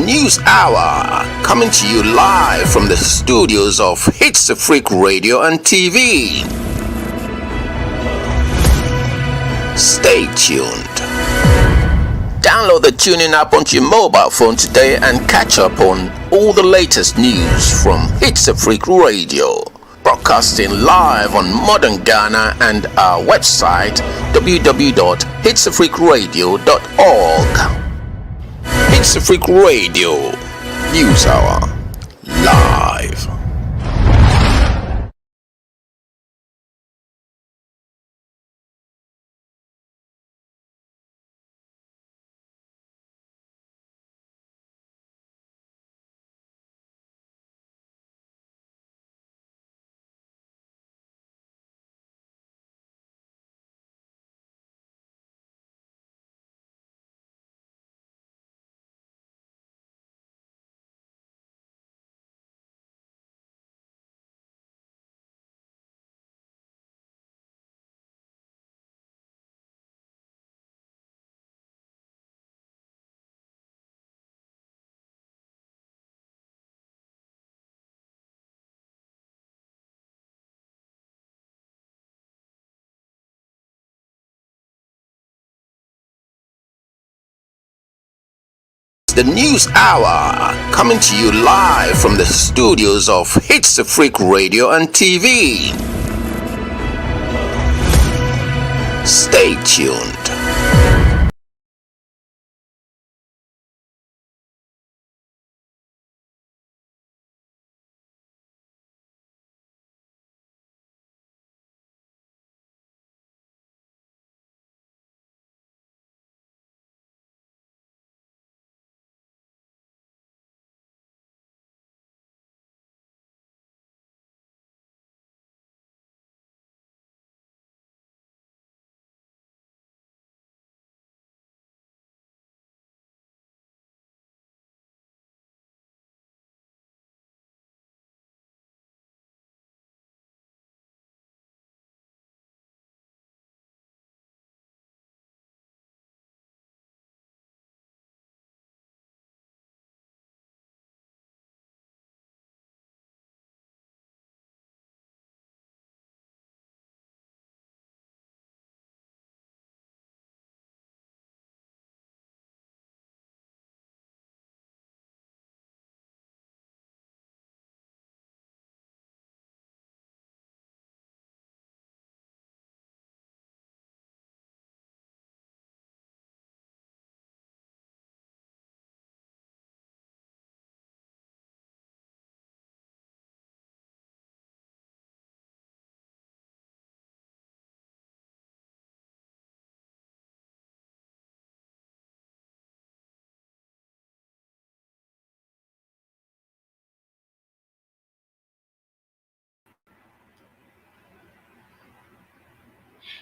News Hour, coming to you live from the studios of HitzAfrik Radio and TV. Stay tuned. Download the tuning app onto your mobile phone today and catch up on all the latest news from HitzAfrik Radio. Broadcasting live on modern Ghana and our website www.hitsafrikradio.org. HitzAfrik Radio News Hour live. The News Hour, coming to you live from the studios of HitzAfrik Radio and TV. Stay tuned.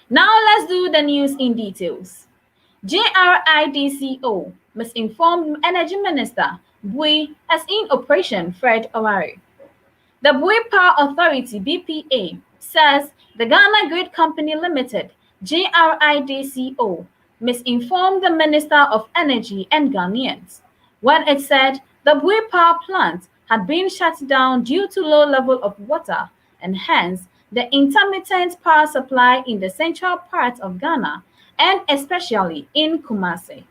Now let's do the news in details. JRIDCO misinformed Energy Minister Bui as in Operation Fred Owari. The Bui Power Authority BPA says the Ghana Grid Company Limited JRIDCO misinformed the Minister of Energy and Ghanaians when it said the Bui power plant had been shut down due to low level of water and hence the intermittent power supply in the central part of Ghana and especially in Kumasi.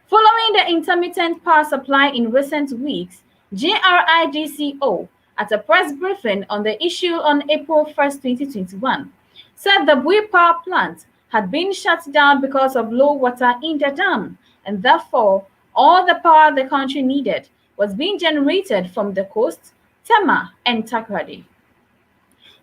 Following the intermittent power supply in recent weeks, JRIDCO, at a press briefing on the issue on April 1st, 2021, said the Bui power plant had been shut down because of low water in the dam, and therefore all the power the country needed was being generated from the coast, Tema, and Takrady.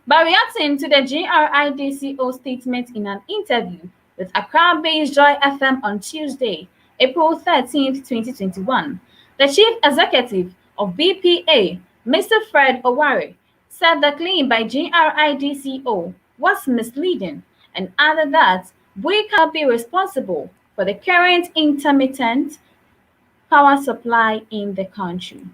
By reacting to the JRIDCO statement in an interview with Accra-based Joy FM on Tuesday, April 13, 2021, the chief executive of BPA, Mr. Fred Owari, said the claim by JRIDCO was misleading and added that we cannot be responsible for the current intermittent power supply in the country.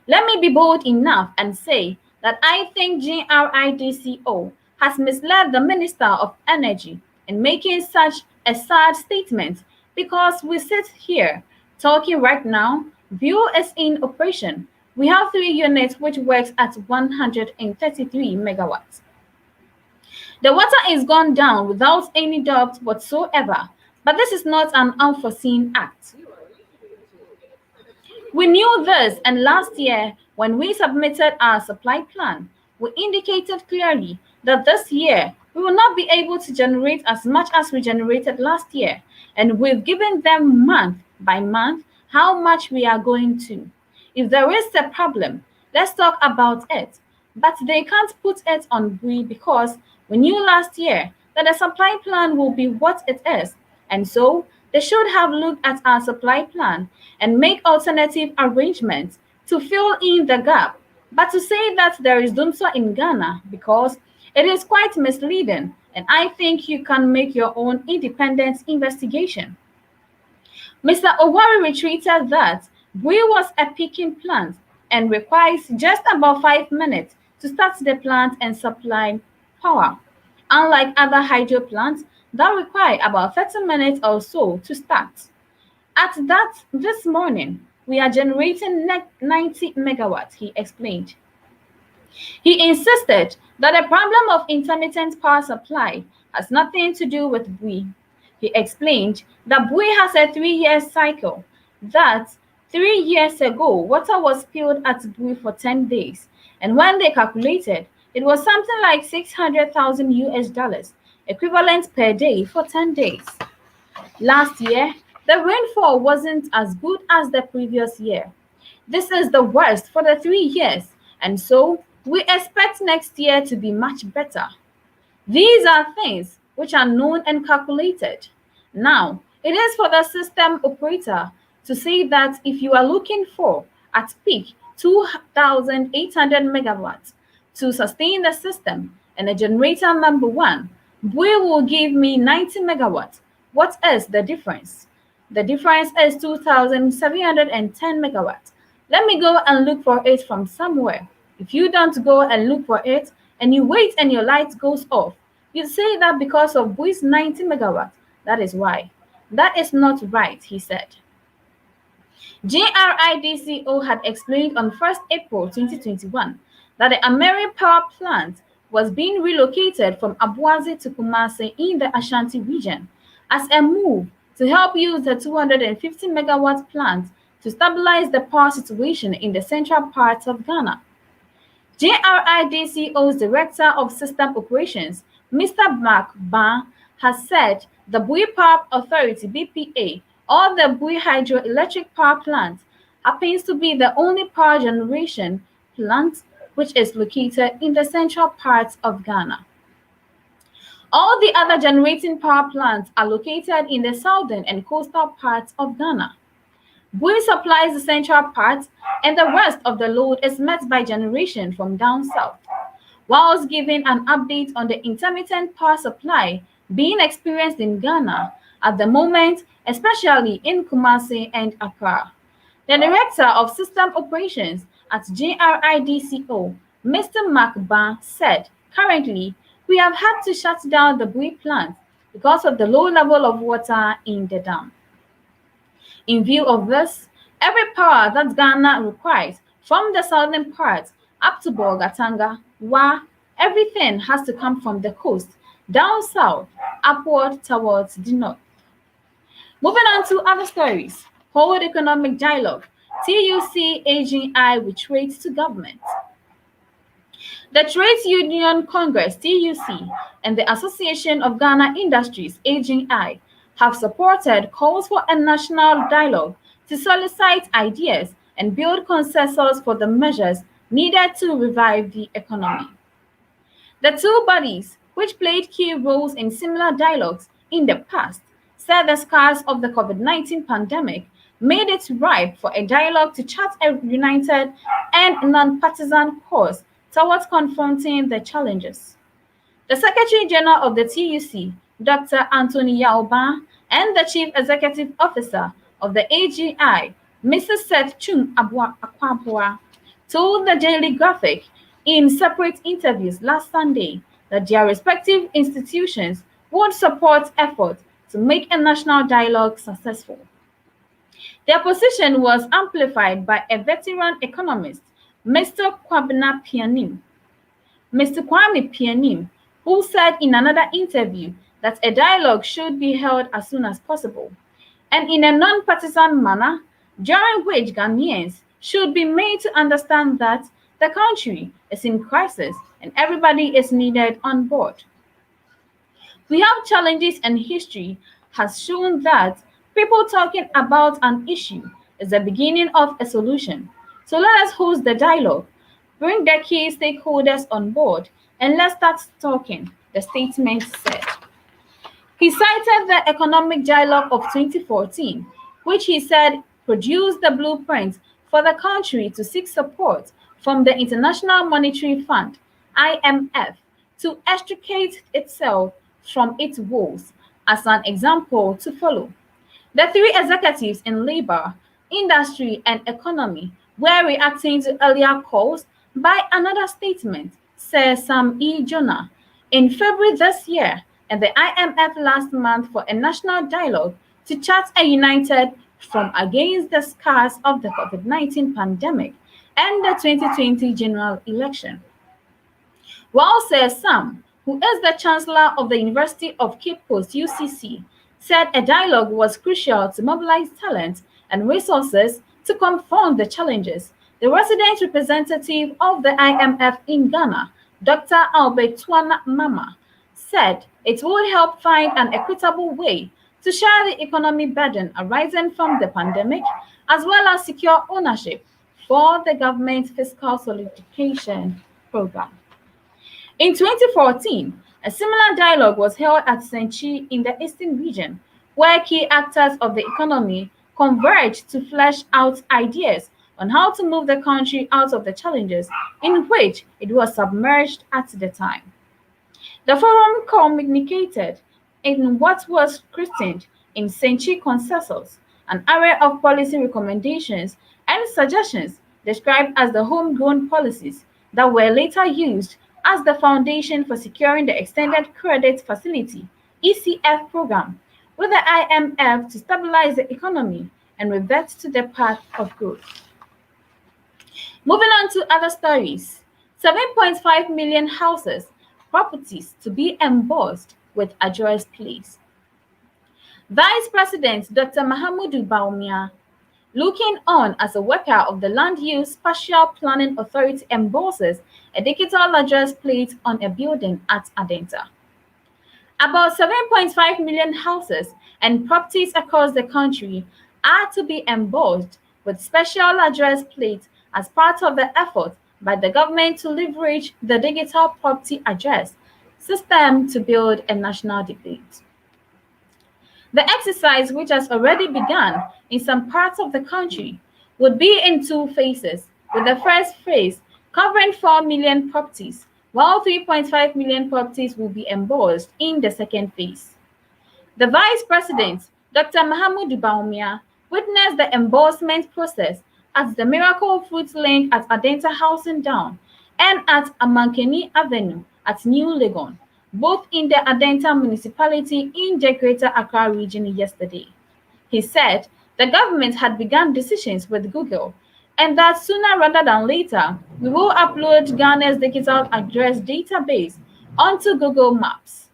Let me be bold enough and say that I think JRIDCO has misled the Minister of Energy in making such a sad statement because we sit here talking right now View is in operation. We have 3 units which works at 133 megawatts. The water is gone down without any doubt whatsoever, but this is not an unforeseen act. We knew this, and last year, when we submitted our supply plan, we indicated clearly that this year we will not be able to generate as much as we generated last year, and we've given them month by month how much we are going to. If there is a problem, let's talk about it. But they can't put it on we because we knew last year that the supply plan will be what it is, and so they should have looked at our supply plan and make alternative arrangements to fill in the gap. But to say that there is Dumsor in Ghana because it is quite misleading, and I think you can make your own independent investigation. Mr. Owari retreated that Bui was a peaking plant and requires just about 5 minutes to start the plant and supply power, unlike other hydro plants that require about 30 minutes or so to start. At that, this morning, we are generating 90 megawatts, he explained. He insisted that the problem of intermittent power supply has nothing to do with Bui. He explained that Bui has a 3-year cycle, that 3 years ago, water was spilled at Bui for 10 days, and when they calculated, it was something like 600,000 US dollars, equivalent per day for 10 days. Last year, the rainfall wasn't as good as the previous year. This is the worst for the 3 years, and so we expect next year to be much better. These are things which are known and calculated. Now, it is for the system operator to say that if you are looking for, at peak, 2,800 megawatts to sustain the system and a generator number 1, Bui will give me 90 megawatts. What is the difference? The difference is 2,710 megawatts. Let me go and look for it from somewhere. If you don't go and look for it and you wait and your light goes off, you say that because of Bui's 90 megawatts. That is why. That is not right, he said. JRIDCO had explained on 1st April 2021 that the Ameri power plant was being relocated from Abuazi to Kumasi in the Ashanti region as a move to help use the 250 megawatt plant to stabilize the power situation in the central parts of Ghana. JRIDCO's Director of System Operations, Mr. Mark Ban, has said the Bui Power Authority (BPA) or the Bui Hydroelectric Power Plant happens to be the only power generation plant which is located in the central parts of Ghana. All the other generating power plants are located in the southern and coastal parts of Ghana. Bui supplies the central parts, and the rest of the load is met by generation from down south. Whilst giving an update on the intermittent power supply being experienced in Ghana at the moment, especially in Kumasi and Accra, the Director of System Operations at JRIDCO, Mr. Mark Ban, said, currently, we have had to shut down the Bui plant because of the low level of water in the dam. In view of this, every power that Ghana requires from the southern parts up to Bolgatanga, everything has to come from the coast, down south, upward towards the north. Moving on to other stories. Hold economic dialogue. TUC AGI retreats to government. The Trades Union Congress (TUC) and the Association of Ghana Industries (AGI) have supported calls for a national dialogue to solicit ideas and build consensus for the measures needed to revive the economy. The two bodies, which played key roles in similar dialogues in the past, said the scars of the COVID-19 pandemic made it ripe for a dialogue to chart a united and non-partisan course towards confronting the challenges. The Secretary General of the TUC, Dr. Anthony Yaoba, and the Chief Executive Officer of the AGI, Mrs. Seth Chung Akwabua, told the Daily Graphic in separate interviews last Sunday that their respective institutions would support efforts to make a national dialogue successful. Their position was amplified by a veteran economist, Mr. Kwame Pianim, who said in another interview that a dialogue should be held as soon as possible and in a non-partisan manner, during which Ghanaians should be made to understand that the country is in crisis and everybody is needed on board. We have challenges and history has shown that people talking about an issue is the beginning of a solution. So let us host the dialogue, bring the key stakeholders on board, and let's start talking, the statement said. He cited the Economic Dialogue of 2014, which he said produced the blueprint for the country to seek support from the International Monetary Fund (IMF) to extricate itself from its woes as an example to follow. The three executives in labor, industry, and economy were reacting to earlier calls by another statement, says Sam E. Jonah, in February this year and the IMF last month for a national dialogue to chart a united front against the scars of the COVID-19 pandemic and the 2020 general election. While says Sam, who is the Chancellor of the University of Cape Coast UCC, said a dialogue was crucial to mobilize talent and resources to confront the challenges. The resident representative of the IMF in Ghana, Dr. Albert Twana Mama, said it would help find an equitable way to share the economic burden arising from the pandemic, as well as secure ownership for the government's fiscal solidification program. In 2014, a similar dialogue was held at Senchi in the Eastern region, where key actors of the economy converged to flesh out ideas on how to move the country out of the challenges in which it was submerged at the time. The forum communicated in what was christened in Senchi Consensus, an array of policy recommendations and suggestions described as the homegrown policies that were later used as the foundation for securing the Extended Credit Facility (ECF) program with the IMF to stabilize the economy and revert to the path of growth. Moving on to other stories, 7.5 million houses, properties to be embossed with address plates. Vice President Dr. Mahamudu Bawumia, looking on as a worker of the Land Use Spatial Planning Authority, embosses a digital address plate on a building at Adenta. About 7.5 million houses and properties across the country are to be embossed with special address plates as part of the effort by the government to leverage the digital property address system to build a national debate. The exercise, which has already begun in some parts of the country, would be in two phases, with the first phase covering 4 million properties, while 3.5 million properties will be embossed in the second phase. The Vice President, Dr. Mahamudu Bawumia, witnessed the embossment process at the Miracle Fruit Link at Adenta Housing Down and at Amankeni Avenue at New Legon, both in the Adenta municipality in the Greater Accra region yesterday. He said the government had begun decisions with Google and that sooner rather than later, we will upload Ghana's digital address database onto Google Maps.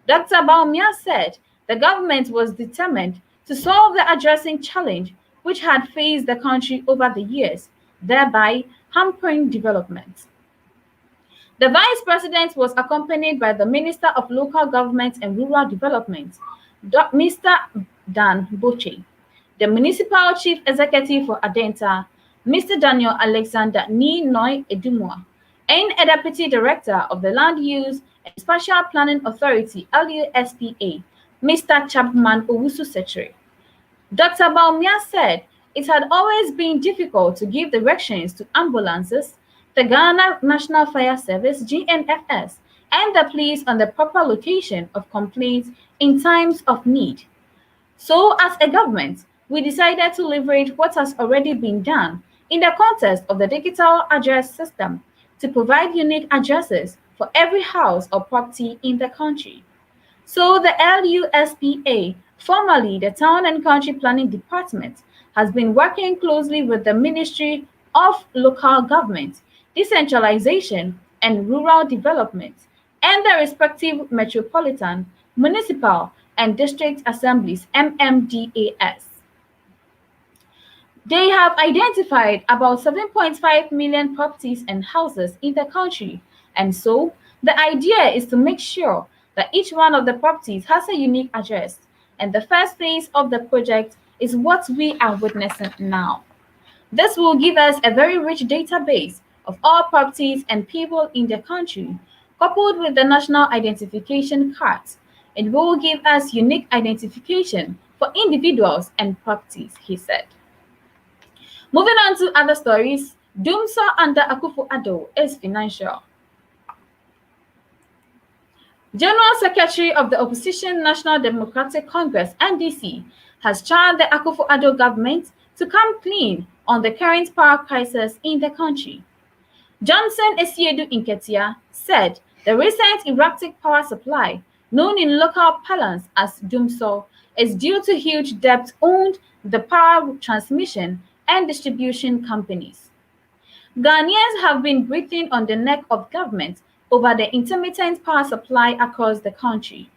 Dr. Bawumia said the government was determined to solve the addressing challenge which had faced the country over the years, thereby hampering development. The Vice President was accompanied by the Minister of Local Government and Rural Development, Mr. Dan Boche, the Municipal Chief Executive for Adenta, Mr. Daniel Alexander Ni Noi Edumwa, and a Deputy Director of the Land Use and Spatial Planning Authority (LUSPA), Mr. Chapman Owusu Secretary. Dr. Bawumia said it had always been difficult to give directions to ambulances, the Ghana National Fire Service (GNFS), and the police on the proper location of complaints in times of need. So, as a government, we decided to leverage what has already been done in the context of the digital address system to provide unique addresses for every house or property in the country. So the LUSPA, formerly the Town and Country Planning Department, has been working closely with the Ministry of Local Government, Decentralization and Rural Development and the respective metropolitan, municipal, and district assemblies (MMDAS). They have identified about 7.5 million properties and houses in the country, and so the idea is to make sure that each one of the properties has a unique address, and the first phase of the project is what we are witnessing now. This will give us a very rich database of all properties and people in the country, coupled with the national identification cards. It will give us unique identification for individuals and properties, he said. Moving on to other stories, Doomsor under Akufo-Addo is financial. General Secretary of the Opposition National Democratic Congress (NDC) has charged the Akufo-Addo government to come clean on the current power crisis in the country. Johnson Esiedu Nketia said the recent erratic power supply, known in local parlance as Doomsor, is due to huge debt owed the power transmission and distribution companies. Ghanaians have been breathing on the neck of government over the intermittent power supply across the country.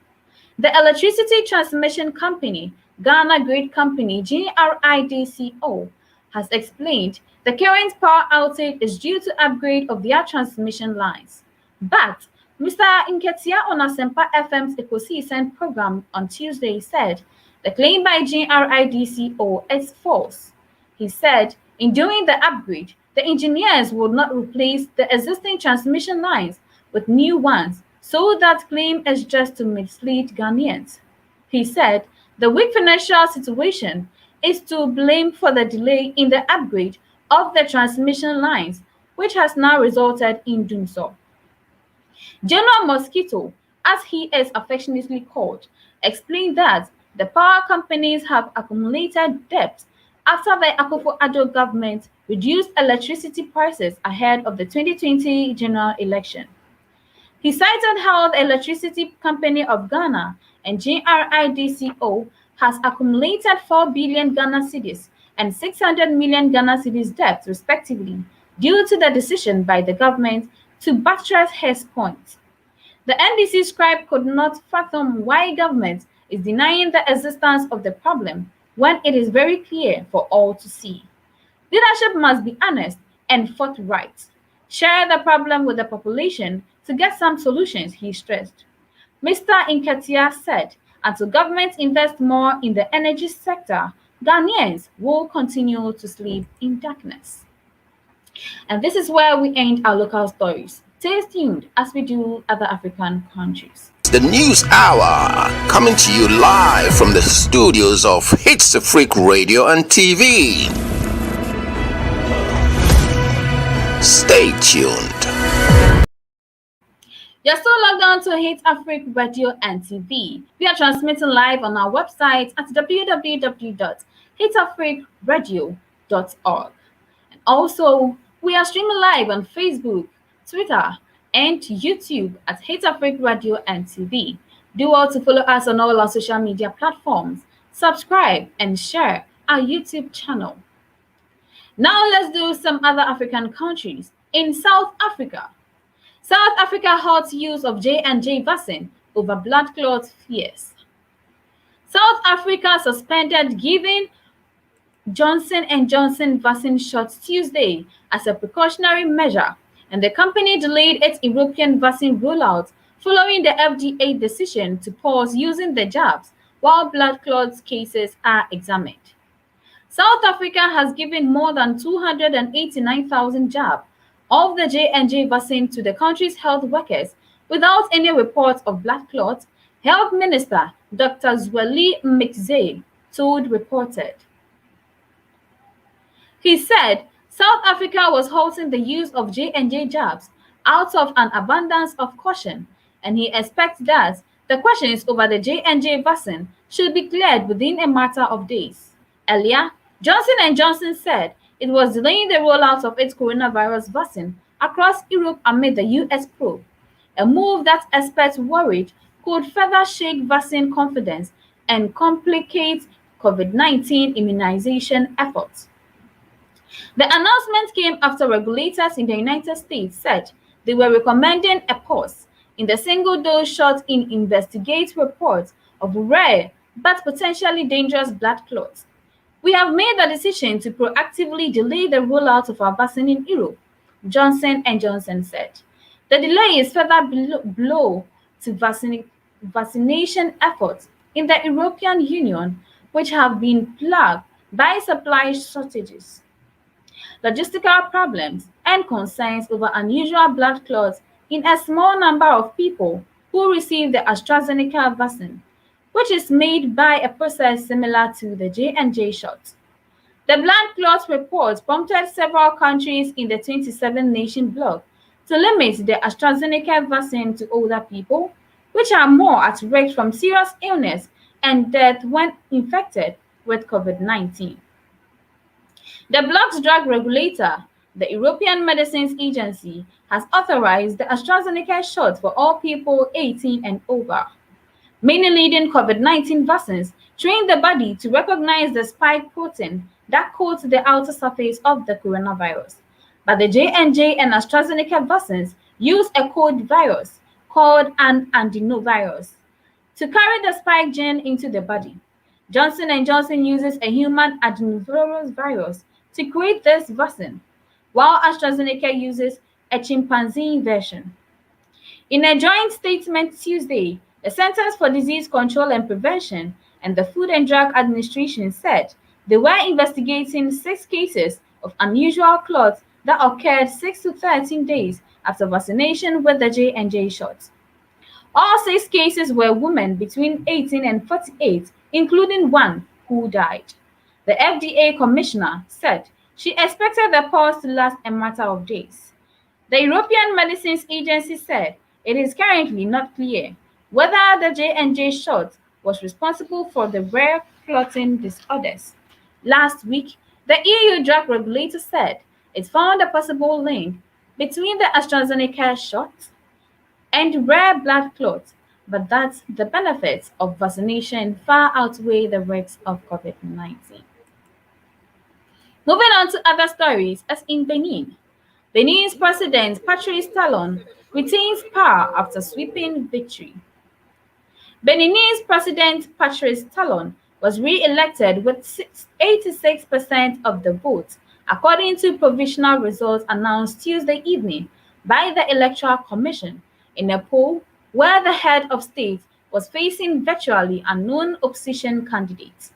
The Electricity Transmission Company, Ghana Grid Company (GRIDCO), has explained the current power outage is due to upgrade of their transmission lines. But Mr. Nketia on Asempa FM's Ecoseason program on Tuesday said the claim by GRIDCO is false. He said in doing the upgrade, the engineers would not replace the existing transmission lines with new ones, so that claim is just to mislead Ghanaians. He said the weak financial situation is to blame for the delay in the upgrade of the transmission lines, which has now resulted in Doomsor. General Mosquito, as he is affectionately called, explained that the power companies have accumulated debt after the Akufo-Addo government reduced electricity prices ahead of the 2020 general election. He cited how the Electricity Company of Ghana and GRIDCO has accumulated 4 billion Ghana cedis and 600 million Ghana cedis debt, respectively, due to the decision by the government to buttress his point. The NDC scribe could not fathom why government is denying the existence of the problem when it is very clear for all to see. Leadership must be honest and forthright. Share the problem with the population to get some solutions, he stressed. Mr. Nketia said, until government invest more in the energy sector, Ghanaians will continue to sleep in darkness. And this is where we end our local stories. Stay tuned as we do other African countries. The News Hour, coming to you live from the studios of HitzAfrik Radio and TV. Stay tuned. You're still logged on to HitzAfrik Radio and TV. We are transmitting live on our website at www.hitzafrikradio.org. And also, we are streaming live on Facebook, Twitter, and YouTube at HitzAfrik Radio and TV. Do well to follow us on all our social media platforms, subscribe, and share our YouTube channel. Now let's do some other African countries. In South Africa, South Africa halts use of J&J vaccine over blood clot fears. South Africa suspended giving Johnson & Johnson vaccine shots Tuesday as a precautionary measure, and the company delayed its European vaccine rollout following the FDA decision to pause using the jabs while blood clot cases are examined. South Africa has given more than 289,000 jabs of the J&J vaccine to the country's health workers without any reports of blood clots, Health Minister Dr. Zweli Mkhize told reported. He said South Africa was halting the use of J&J jabs out of an abundance of caution, and he expects that the questions over the J&J vaccine should be cleared within a matter of days. Earlier, Johnson & Johnson said it was delaying the rollout of its coronavirus vaccine across Europe amid the US probe, a move that experts worried could further shake vaccine confidence and complicate COVID-19 immunization efforts. The announcement came after regulators in the United States said they were recommending a pause in the single-dose shot in investigate reports of rare but potentially dangerous blood clots. We have made the decision to proactively delay the rollout of our vaccine in Europe, Johnson and Johnson said. The delay is further blow to vaccination efforts in the European Union, which have been plagued by supply shortages, logistical problems, and concerns over unusual blood clots in a small number of people who receive the AstraZeneca vaccine, which is made by a process similar to the J&J shot. The blood clot report prompted several countries in the 27-nation bloc to limit the AstraZeneca vaccine to older people, which are more at risk from serious illness and death when infected with COVID-19. The bloc's drug regulator, the European Medicines Agency, has authorized the AstraZeneca shot for all people 18 and over. Many leading COVID-19 vaccines train the body to recognize the spike protein that coats the outer surface of the coronavirus. But the J&J and AstraZeneca vaccines use a code virus called an adenovirus to carry the spike gene into the body. Johnson & Johnson uses a human adenovirus virus to create this vaccine, while AstraZeneca uses a chimpanzee version. In a joint statement Tuesday, the Centers for Disease Control and Prevention and the Food and Drug Administration said they were investigating 6 cases of unusual clots that occurred 6 to 13 days after vaccination with the J&J shot. All 6 cases were women between 18 and 48, including one who died. The FDA commissioner said she expected the pause to last a matter of days. The European Medicines Agency said it is currently not clear whether the J&J shot was responsible for the rare clotting disorders. Last week, the EU drug regulator said it found a possible link between the AstraZeneca shot and rare blood clots, but that the benefits of vaccination far outweigh the risks of COVID-19. Moving on to other stories, as in Benin. Benin's President Patrice Talon retains power after sweeping victory. Benin's President Patrice Talon was re-elected with 86% of the vote, according to provisional results announced Tuesday evening by the Electoral Commission in a poll where the head of state was facing virtually unknown opposition candidates.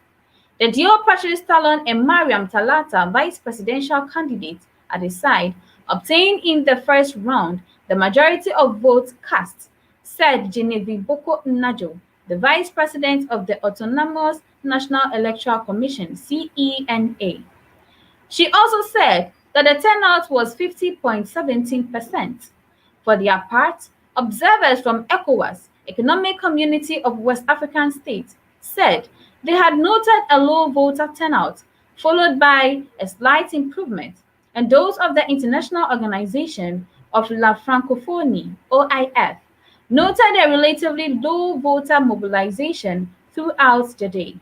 The duo Patrice Talon and Mariam Talata, vice presidential candidate at his side, obtained in the first round the majority of votes cast, said Genevieve Boko Najo, the vice president of the Autonomous National Electoral Commission, CENA. She also said that the turnout was 50.17%. For their part, observers from ECOWAS, Economic Community of West African States, said they had noted a low voter turnout, followed by a slight improvement, and those of the International Organization of La Francophonie, OIF, noted a relatively low voter mobilization throughout the day.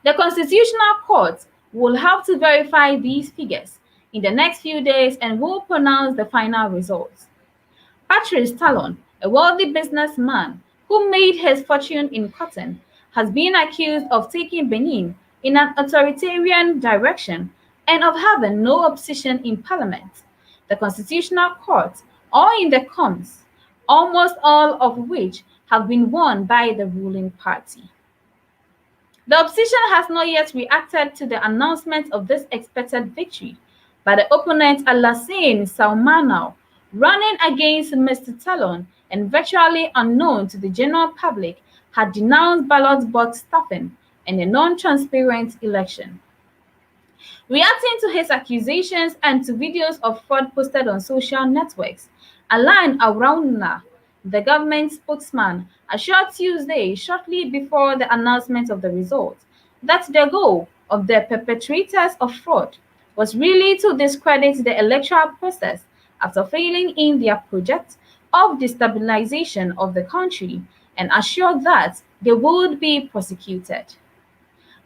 The Constitutional Court will have to verify these figures in the next few days and will pronounce the final results. Patrice Talon, a wealthy businessman who made his fortune in cotton, has been accused of taking Benin in an authoritarian direction and of having no opposition in parliament, the Constitutional Court, or in the Commons, almost all of which have been won by the ruling party. The opposition has not yet reacted to the announcement of this expected victory, but the opponent Alassane Soumanou, running against Mr. Talon and virtually unknown to the general public, had denounced ballot box stuffing and a non-transparent election. Reacting to his accusations and to videos of fraud posted on social networks, Alain Arouna, the government spokesman, assured Tuesday, shortly before the announcement of the results, that the goal of the perpetrators of fraud was really to discredit the electoral process after failing in their project of destabilization of the country, and assured that they would be prosecuted.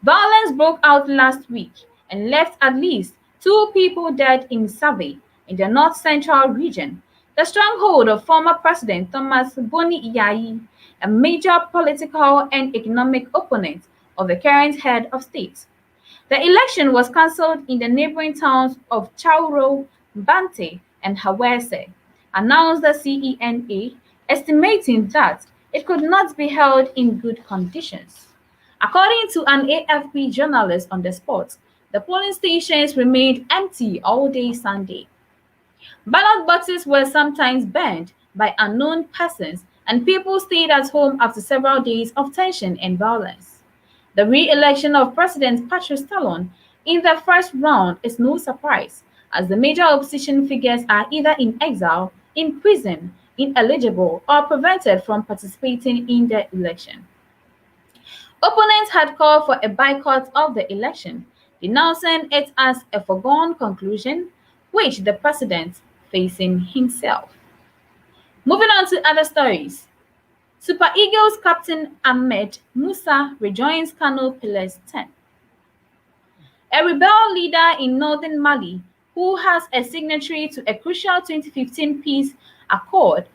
Violence broke out last week and left at least 2 people dead in Save in the north-central region, the stronghold of former President Thomas Boni Iyayi, a major political and economic opponent of the current head of state. The election was cancelled in the neighboring towns of Chauro, Bante, and Hawese, announced the CENA, estimating that it could not be held in good conditions. According to an AFP journalist on the spot, the polling stations remained empty all day Sunday. Ballot boxes were sometimes burned by unknown persons, and people stayed at home after several days of tension and violence. The re-election of President Patrice Talon in the first round is no surprise, as the major opposition figures are either in exile, in prison, ineligible, or prevented from participating in the election. Opponents had called for a boycott of the election, denouncing it as a foregone conclusion, which the president facing himself. Moving on to other stories. Super Eagles captain Ahmed Musa rejoins Kano Pillars 10. A rebel leader in northern Mali who has a signatory to a crucial 2015 peace accord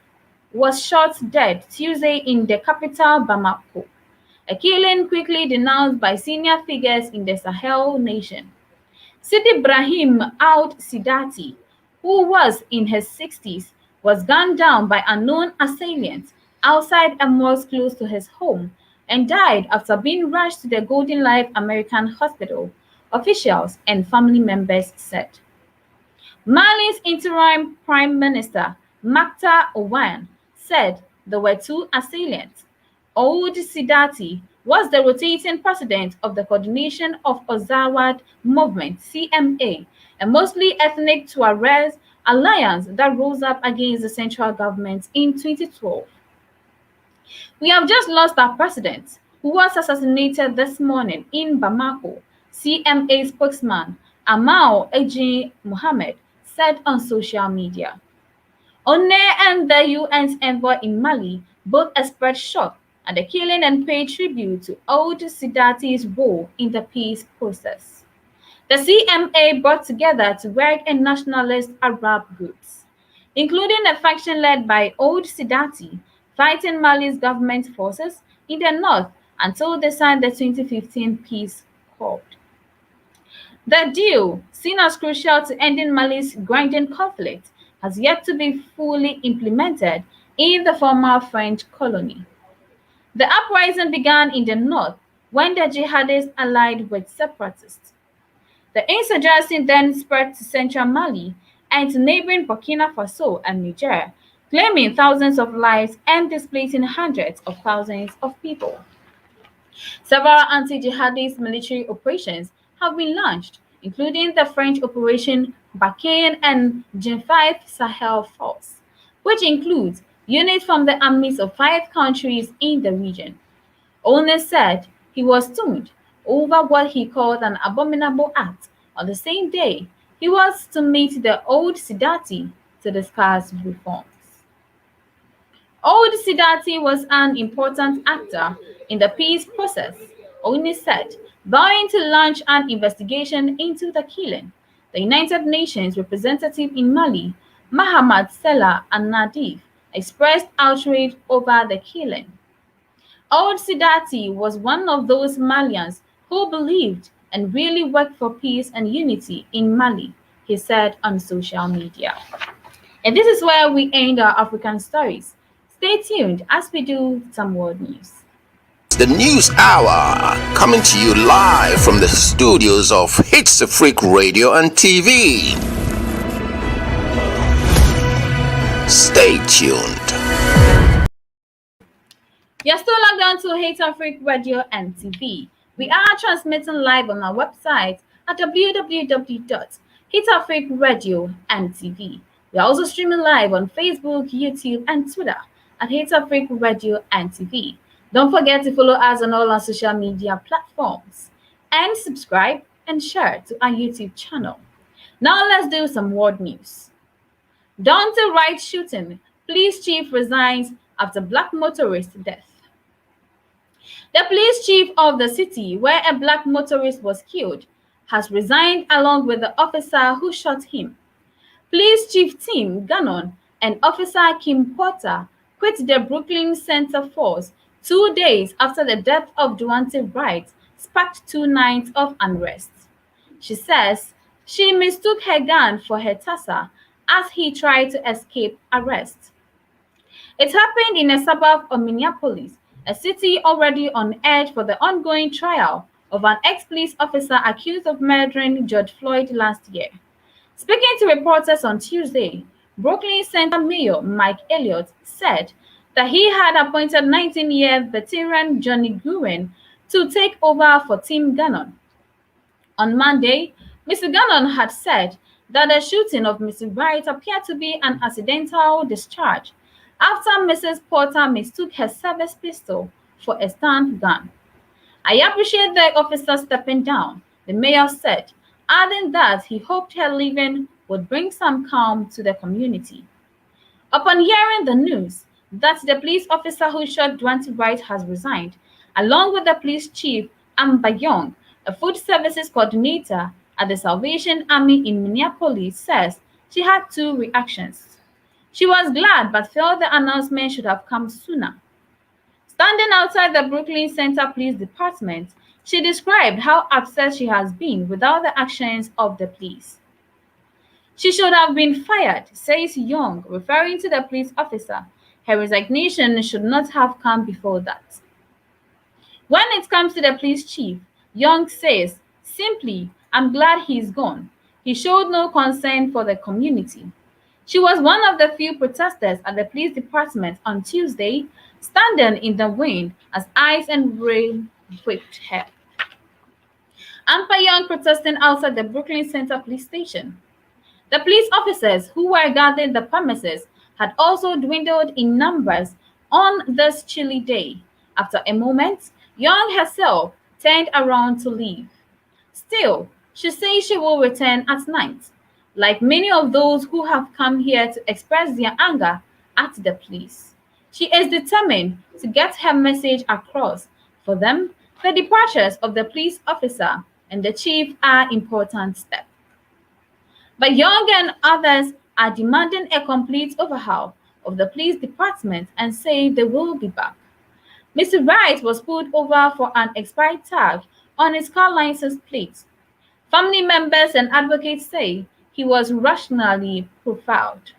was shot dead Tuesday in the capital Bamako, a killing quickly denounced by senior figures in the Sahel nation. Sidi Ibrahim Ould Sidati, who was in his 60s, was gunned down by unknown assailants outside a mosque close to his home and died after being rushed to the Golden Life American Hospital, officials and family members said. Mali's interim Prime Minister, Maktar Owan, said there were 2 assailants. Ould Sidati was the rotating president of the Coordination of Azawad Movement (CMA), a mostly ethnic Tuareg alliance that rose up against the central government in 2012. We have just lost our president, who was assassinated this morning in Bamako, CMA spokesman Amal Eji Mohamed said on social media. One and the UN's envoy in Mali both expressed shock at the killing and paid tribute to Ould Sidati's role in the peace process. The CMA brought together Tuareg and nationalist Arab groups, including a faction led by Ould Sidati, fighting Mali's government forces in the north until they signed the 2015 peace accord. The deal, seen as crucial to ending Mali's grinding conflict, has yet to be fully implemented in the former French colony. The uprising began in the north when the jihadists allied with separatists. The insurgency then spread to central Mali and to neighboring Burkina Faso and Niger, claiming thousands of lives and displacing hundreds of thousands of people. Several anti-jihadist military operations have been launched, including the French Operation Barkhane and G5 Sahel Force, which includes units from the armies of 5 countries in the region. Olney said he was stunned over what he called an abominable act on the same day he was to meet the Ould Sidati to discuss reforms. Ould Sidati was an important actor in the peace process, Olney said, vowing to launch an investigation into the killing. The United Nations representative in Mali, Mahamad Sela Al-Nadif, expressed outrage over the killing. Ould Sidati was one of those Malians who believed and really worked for peace and unity in Mali, he said on social media. And this is where we end our African stories. Stay tuned as we do some world news. The News Hour, coming to you live from the studios of HitzAfrik Radio and TV. Stay tuned. You're still logged on to HitzAfrik Radio and TV. We are transmitting live on our website at www.HitzAfrikRadio.tv. We are also streaming live on Facebook, YouTube, and Twitter at HitzAfrik Radio and TV. Don't forget to follow us on all our social media platforms and subscribe and share to our YouTube channel. Now let's do some world news. Dante Wright shooting. Police chief resigns after black motorist death. The police chief of the city where a black motorist was killed has resigned along with the officer who shot him. Police Chief Tim Gannon and Officer Kim Porter quit the Brooklyn Center Force 2 days after the death of Duante Wright sparked 2 nights of unrest. She says she mistook her gun for her taser as he tried to escape arrest. It happened in a suburb of Minneapolis, a city already on edge for the ongoing trial of an ex-police officer accused of murdering George Floyd last year. Speaking to reporters on Tuesday, Brooklyn Center Mayor Mike Elliott said that he had appointed 19-year veteran Johnny Gruen to take over for Tim Gannon. On Monday, Mr. Gannon had said that the shooting of Mr. Wright appeared to be an accidental discharge after Mrs. Porter mistook her service pistol for a stun gun. I appreciate the officer stepping down, the mayor said, adding that he hoped her leaving would bring some calm to the community. Upon hearing the news that the police officer who shot Duante Wright has resigned, along with the police chief Amber Young, a food services coordinator at the Salvation Army in Minneapolis, says she had two reactions. She was glad but felt the announcement should have come sooner. Standing outside the Brooklyn Center Police Department, she described how upset she has been without the actions of the police. She should have been fired, says Young, referring to the police officer. Her resignation should not have come before that. When it comes to the police chief, Young says, simply, I'm glad he's gone. He showed no concern for the community. She was one of the few protesters at the police department on Tuesday, standing in the wind as ice and rain whipped her. Amber Young protesting outside the Brooklyn Center police station. The police officers who were guarding the premises had also dwindled in numbers on this chilly day. After a moment, Young herself turned around to leave. Still, she says she will return at night, like many of those who have come here to express their anger at the police. She is determined to get her message across. For them, the departures of the police officer and the chief are important steps. But Young and others are demanding a complete overhaul of the police department and say they will be back. Mr. Wright was pulled over for an expired tag on his car license plate. Family members and advocates say he was rationally profiled.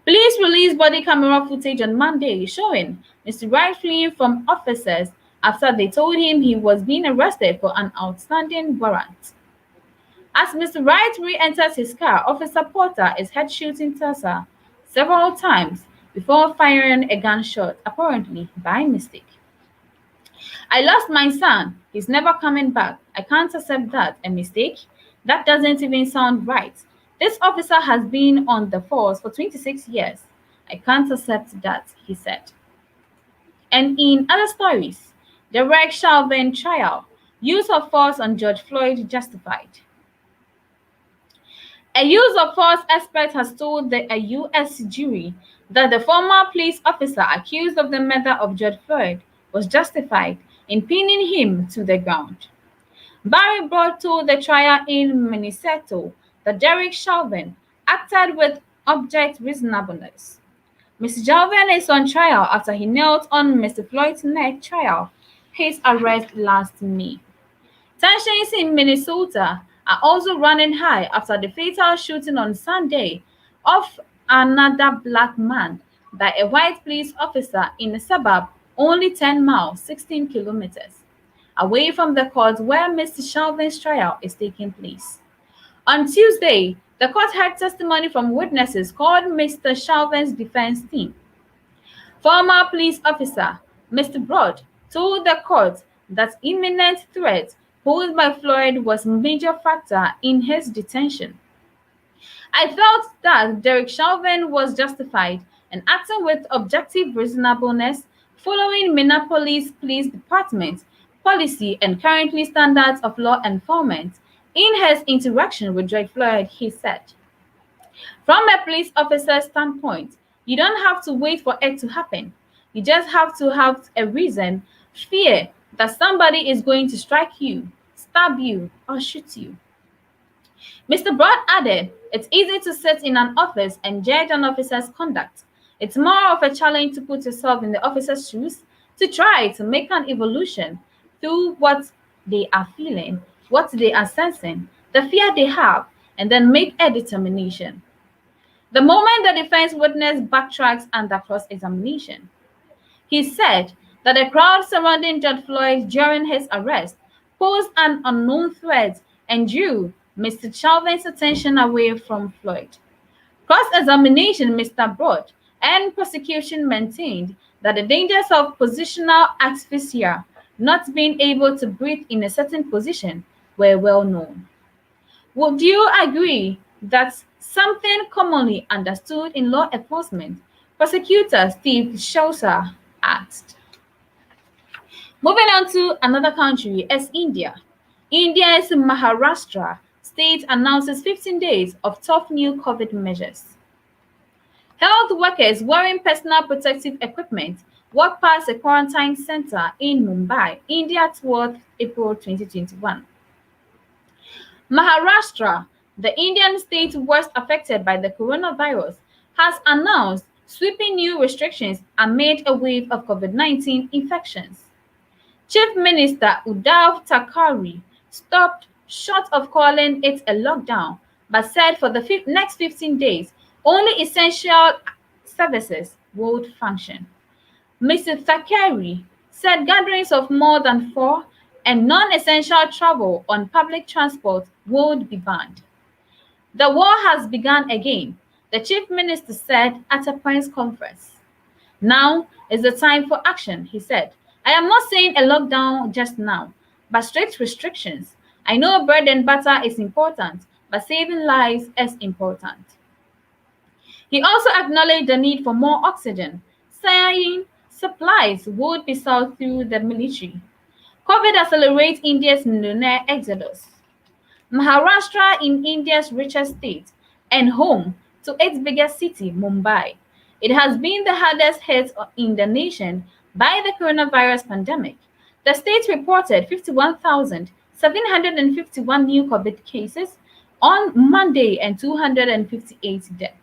Police released body camera footage on Monday showing Mr. Wright fleeing from officers after they told him he was being arrested for an outstanding warrant. As Mr. Wright re-enters his car, Officer Porter is heard shooting Tessa several times before firing a gunshot, apparently by mistake. I lost my son. He's never coming back. I can't accept that. A mistake? That doesn't even sound right. This officer has been on the force for 26 years. I can't accept that, he said. And in other stories, the Derek Chauvin trial, use of force on George Floyd justified. A use of force expert has told a U.S. jury that the former police officer accused of the murder of George Floyd was justified in pinning him to the ground. Barry Broad told the trial in Minnesota that Derek Chauvin acted with object reasonableness. Mr. Chauvin is on trial after he knelt on Mr. Floyd's neck trial, his arrest last May. Tensions in Minnesota are also running high after the fatal shooting on Sunday of another black man by a white police officer in a suburb only 10 miles, 16 kilometers, away from the court where Mr. Chauvin's trial is taking place. On Tuesday, the court heard testimony from witnesses called Mr. Chauvin's defense team. Former police officer Mr. Broad told the court that imminent threat posed by Floyd was a major factor in his detention. I felt that Derek Chauvin was justified in acting with objective reasonableness following Minneapolis Police Department policy and currently standards of law enforcement in his interaction with George Floyd, he said. From a police officer's standpoint, you don't have to wait for it to happen. You just have to have a reason Fear that somebody is going to strike you, stab you, or shoot you. Mr. Broad added, it's easy to sit in an office and judge an officer's conduct. It's more of a challenge to put yourself in the officer's shoes, to try to make an evolution through what they are feeling, what they are sensing, the fear they have, and then make a determination. The moment the defense witness backtracks under cross-examination, he said that the crowd surrounding George Floyd during his arrest posed an unknown threat and drew Mr. Chauvin's attention away from Floyd. Cross-examination, Mr. Broad and prosecution maintained that the dangers of positional asphyxia, not being able to breathe in a certain position, were well known. Would you agree that's something commonly understood in law enforcement? Prosecutor Steve Schulzer asked. Moving on to another country is India. India's Maharashtra state announces 15 days of tough new COVID measures. Health workers wearing personal protective equipment walk past a quarantine center in Mumbai, India towards April 2021. Maharashtra, the Indian state worst affected by the coronavirus, has announced sweeping new restrictions amid a wave of COVID-19 infections. Chief Minister Uddhav Thackeray stopped short of calling it a lockdown, but said for the next 15 days, only essential services would function. Mr. Thackeray said gatherings of more than 4 and non-essential travel on public transport would be banned. The war has begun again, the chief minister said at a press conference. Now is the time for action, he said. I am not saying a lockdown just now, but strict restrictions. I know bread and butter is important, but saving lives is important. He also acknowledged the need for more oxygen, saying supplies would be sought through the military. COVID accelerates India's millionaire exodus. Maharashtra in India's richest state and home to its biggest city, Mumbai. It has been the hardest hit in the nation by the coronavirus pandemic. The state reported 51,751 new COVID cases on Monday and 258 deaths.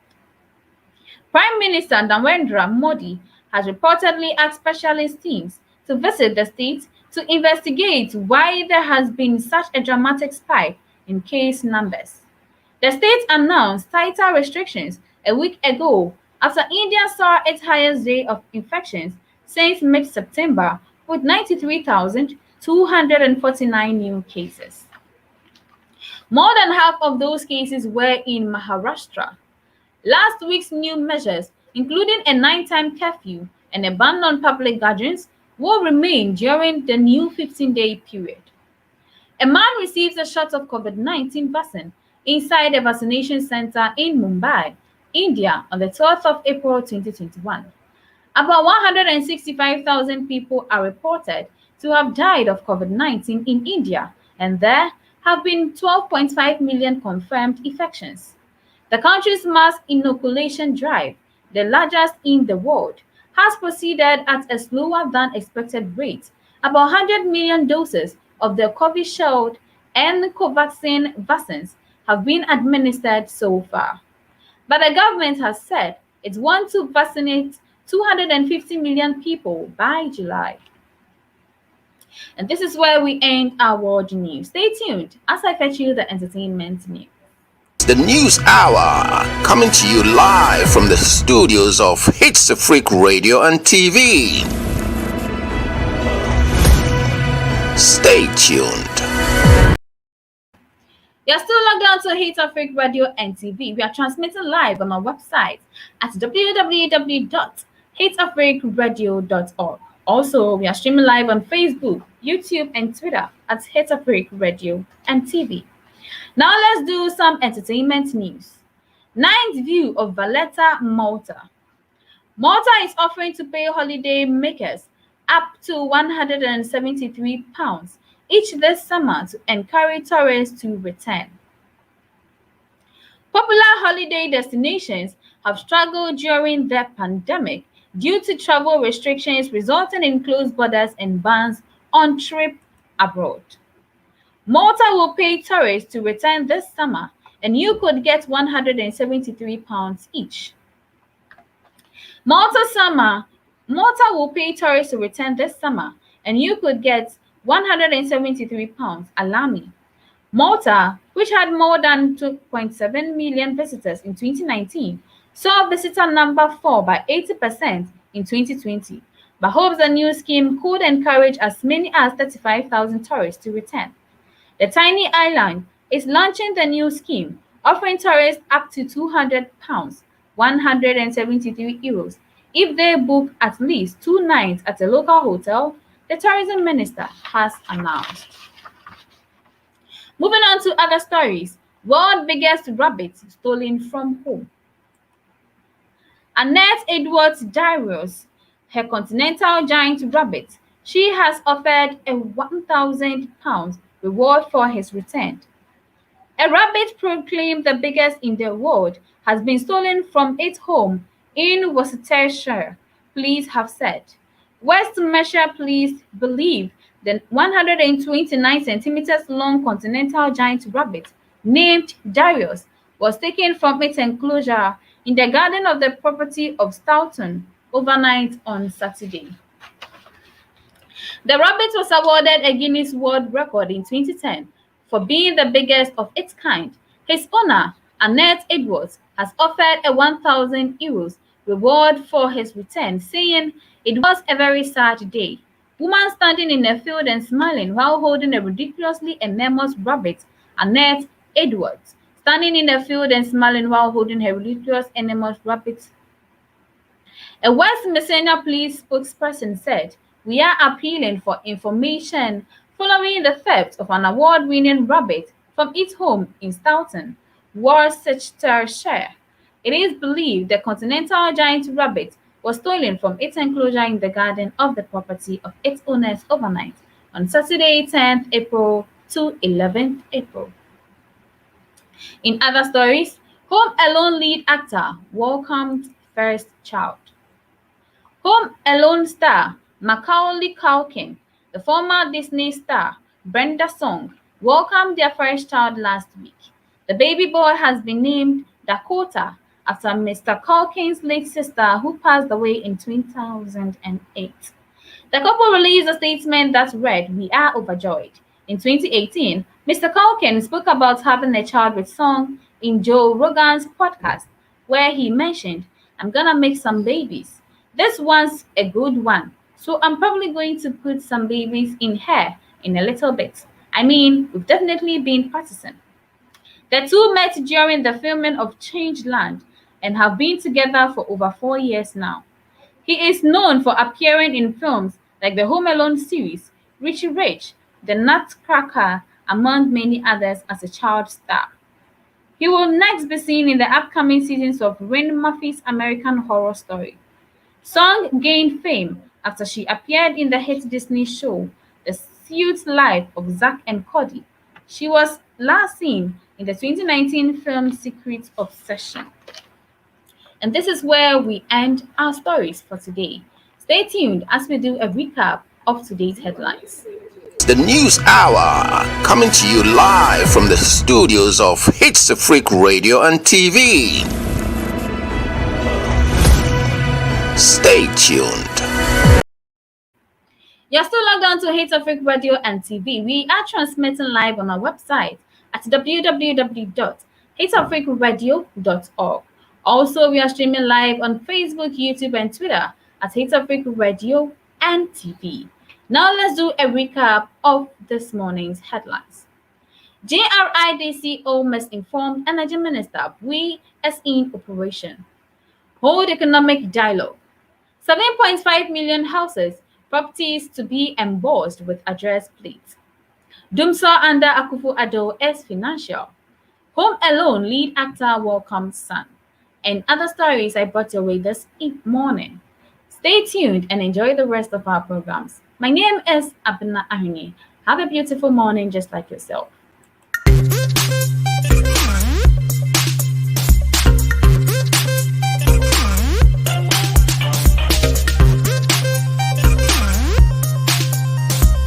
Prime Minister Narendra Modi has reportedly asked specialist teams to visit the state to investigate why there has been such a dramatic spike in case numbers. The state announced tighter restrictions a week ago after India saw its highest day of infections since mid-September with 93,249 new cases. More than half of those cases were in Maharashtra. Last week's new measures, including a nighttime curfew and a ban on public gatherings, will remain during the new 15-day period. A man receives a shot of COVID-19 vaccine inside a vaccination center in Mumbai, India on the 12th of April 2021. About 165,000 people are reported to have died of COVID-19 in India, and there have been 12.5 million confirmed infections. The country's mass inoculation drive, the largest in the world, has proceeded at a slower than expected rate. About 100 million doses of the Covishield and Covaxin vaccines have been administered so far. But the government has said it wants to vaccinate 250 million people by July. And this is where we end our world news. Stay tuned as I fetch you the entertainment news. The News Hour, coming to you live from the studios of HitzAfrik Radio and TV. Stay tuned. You're still logged on to HitzAfrik Radio and TV. We are transmitting live on our website at www.hitzafrikradio.org. Also, we are streaming live on Facebook, YouTube, and Twitter at HitzAfrik Radio and TV. Now let's do some entertainment news. Ninth view of Valletta, Malta. Malta is offering to pay holiday makers up to £173 each this summer to encourage tourists to return. Popular holiday destinations have struggled during the pandemic due to travel restrictions resulting in closed borders and bans on trip abroad. Malta will pay tourists to return this summer, and you could get £173 each. Malta will pay tourists to return this summer, and you could get £173. Allow me. Malta, which had more than 2.7 million visitors in 2019, saw visitor number fall by 80% in 2020, but hopes the new scheme could encourage as many as 35,000 tourists to return. The tiny island is launching the new scheme, offering tourists up to £200, €173, if they book at least 2 nights at a local hotel, the tourism minister has announced. Moving on to other stories. World biggest rabbit stolen from home. Annette Edwards Darius, her continental giant rabbit, she has offered a £1,000 reward for his return. A rabbit proclaimed the biggest in the world has been stolen from its home in Worcestershire, police have said. West Mercia police believe the 129 centimeters long continental giant rabbit named Darius was taken from its enclosure in the garden of the property of Stoughton overnight on Saturday. The rabbit was awarded a Guinness World Record in 2010 for being the biggest of its kind. His owner, Annette Edwards, has offered a €1,000 reward for his return, saying it was a very sad day. Woman standing in a field and smiling while holding a ridiculously enormous rabbit, Annette Edwards, standing in a field and smiling while holding her ridiculous enormous rabbit. A West Mercia police spokesperson said, "We are appealing for information following the theft of an award-winning rabbit from its home in Stoughton, Worcestershire. It is believed the continental giant rabbit was stolen from its enclosure in the garden of the property of its owners overnight on Saturday, 10th April to 11th April. In other stories, Home Alone lead actor welcomed first child. Home Alone star Macaulay Culkin, the former Disney star Brenda Song, welcomed their first child last week. The baby boy has been named Dakota after Mr. Culkin's late sister who passed away in 2008. The couple released a statement that read, "We are overjoyed." In 2018, Mr. Culkin spoke about having a child with Song in Joe Rogan's podcast, where he mentioned, "I'm gonna make some babies. This one's a good one, so I'm probably going to put some babies in her in a little bit. I mean, we've definitely been practicing." The two met during the filming of Changeland and have been together for over 4 years now. He is known for appearing in films like the Home Alone series, Richie Rich, The Nutcracker, among many others as a child star. He will next be seen in the upcoming seasons of Ryan Murphy's American Horror Story. Song gained fame after she appeared in the hit Disney show, The Suite Life of Zack and Cody. She was last seen in the 2019 film Secret Obsession. And this is where we end our stories for today. Stay tuned as we do a recap of today's headlines. The News Hour, coming to you live from the studios of HitzAfrik Radio and TV. Stay tuned. You're still logged on to HitzAfrik Radio and TV. We are transmitting live on our website at www.hitzafrikradio.org. Also, we are streaming live on Facebook, YouTube, and Twitter at HitzAfrik Radio and TV. Now let's do a recap of this morning's headlines. JRIDCO must inform Energy Minister we as in operation. Hold economic dialogue. 7.5 million houses, properties to be embossed with address plates. Dumsor under Akufo-Addo as financial. Home Alone lead actor welcomes son. And other stories I brought your way this morning. Stay tuned and enjoy the rest of our programs. My name is Abna Ahuni. Have a beautiful morning just like yourself.